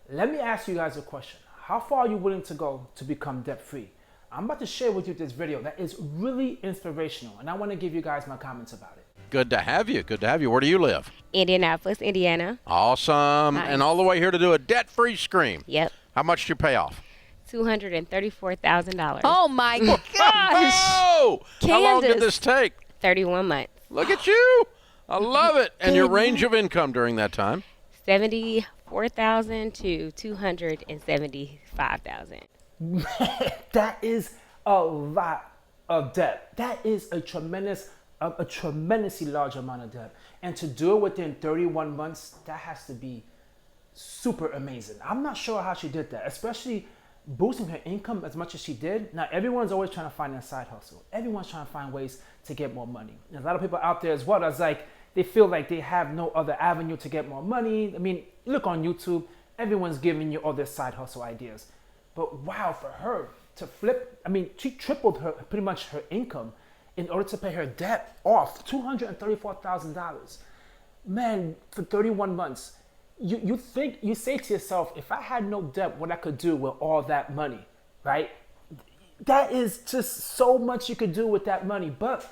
Let me ask you guys a question. How far are you willing to go to become debt free? I'm about to share with you this video that is really inspirational, and I want to give you guys my comments about it. Good to have you. Good to have you. Where do you live? Indianapolis, Indiana. Awesome. Nice. And all the way here to do a debt-free scream. Yep. How much did you pay off? $234,000. Oh my gosh. Oh! How long did this take? 31 months. Look at you. I love it. And your range of income during that time? 74,000 to 275,000. That is a lot of debt. That is a tremendously large amount of debt. And to do it within 31 months, that has to be super amazing. I'm not sure how she did that, especially boosting her income as much as she did. Now, everyone's always trying to find a side hustle. Everyone's trying to find ways to get more money. There's a lot of people out there as well that's like, they feel like they have no other avenue to get more money. I mean, look on YouTube, everyone's giving you all their side hustle ideas. But wow, for her to flip, I mean, she tripled her, pretty much her income in order to pay her debt off, $234,000. Man, for 31 months. You say to yourself, if I had no debt, what I could do with all that money, right? That is just so much you could do with that money. But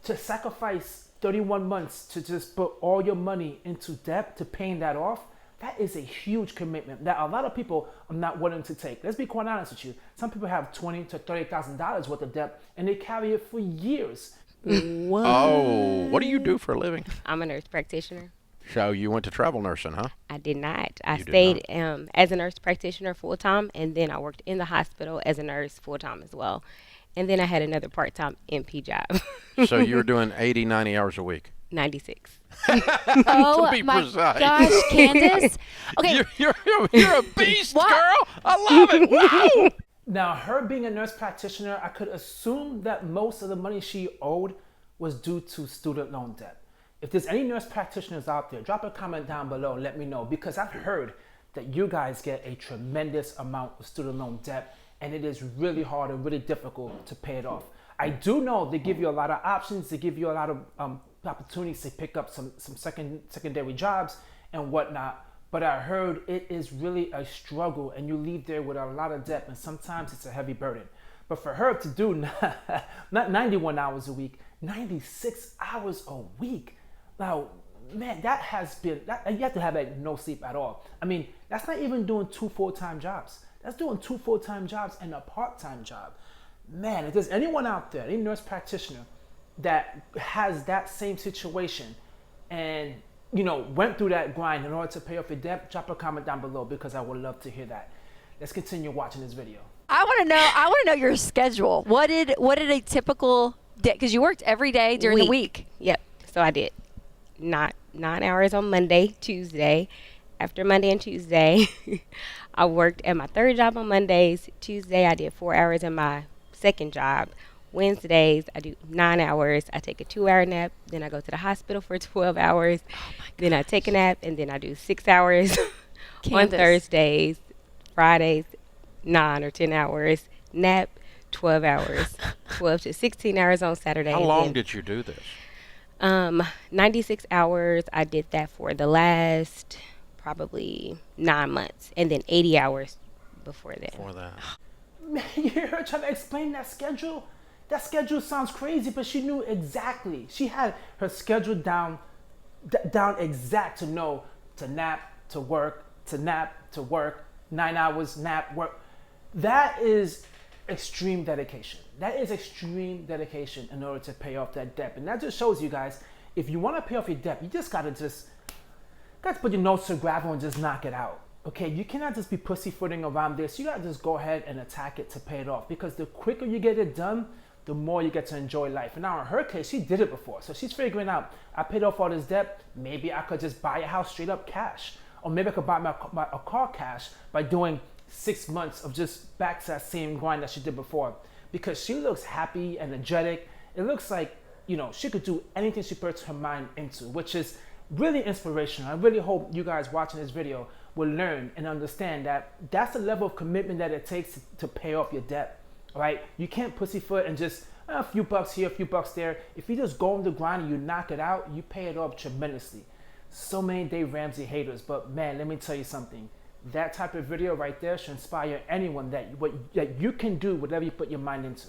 to sacrifice 31 months to just put all your money into debt, to paying that off, that is a huge commitment that a lot of people are not willing to take. Let's be quite honest with you. Some people have $20,000 to $30,000 worth of debt, and they carry it for years. What? Oh, what do you do for a living? I'm a nurse practitioner. So you went to travel nursing, huh? I did not. I You did stayed as a nurse practitioner full-time, and then I worked in the hospital as a nurse full-time as well. And then I had another part-time MP job. So you were doing 80, 90 hours a week? 96. Oh be my precise. gosh, Candace. Okay. You're a beast, What? girl. I love it. Wow. Now, her being a nurse practitioner, I could assume that most of the money she owed was due to student loan debt. If there's any nurse practitioners out there, drop a comment down below and let me know, because I've heard that you guys get a tremendous amount of student loan debt, and it is really hard and really difficult to pay it off. I do know they give you a lot of options, they give you a lot of opportunities to pick up some secondary jobs and whatnot, but I heard it is really a struggle, and you leave there with a lot of debt, and sometimes it's a heavy burden. But for her to do not 91 hours a week, 96 hours a week. Now, man, that has been, you have to have like no sleep at all. I mean, that's not even doing 2 full-time jobs. That's doing 2 full-time jobs and a part-time job. Man, if there's anyone out there, any nurse practitioner that has that same situation and, you know, went through that grind in order to pay off your debt, drop a comment down below, because I would love to hear that. Let's continue watching this video. I want to know your schedule. What did a typical day, because you worked every day during the week. Yep. So I did 9 hours on Monday, Tuesday. After Monday and Tuesday, I worked at my third job on Mondays. Tuesday, I did 4 hours in my second job. Wednesdays, I do 9 hours. I take a 2-hour nap. Then I go to the hospital for 12 hours. Then I take a nap, and then I do 6 hours on Thursdays. Fridays, 9 or 10 hours. Nap, 12 hours. 12 to 16 hours on Saturday. How long did you do this? 96 hours. I did that for the last probably 9 months, and then 80 hours before that. Man, you hear her trying to explain that schedule? That schedule sounds crazy, but she knew exactly. She had her schedule down exact, to know to nap, to work, to nap, to work, 9 hours, nap, work. That is extreme dedication. That is extreme dedication in order to pay off that debt. And that just shows you guys, if you want to pay off your debt, you just gotta put your nose to gravel and just knock it out. Okay, you cannot just be pussyfooting around this. You gotta just go ahead and attack it to pay it off, because the quicker you get it done, the more you get to enjoy life. And now in her case, she did it before. So she's figuring out, I paid off all this debt, maybe I could just buy a house straight up cash. Or maybe I could buy a car cash by doing 6 months of just back to that same grind that she did before. Because she looks happy, energetic. It looks like, you know, she could do anything she puts her mind into, which is really inspirational. I really hope you guys watching this video will learn and understand that that's the level of commitment that it takes to pay off your debt, right? You can't pussyfoot and just a few bucks here, a few bucks there. If you just go on the grind and you knock it out, you pay it off tremendously. So many Dave Ramsey haters, but man, let me tell you something. That type of video right there should inspire anyone that you can do whatever you put your mind into.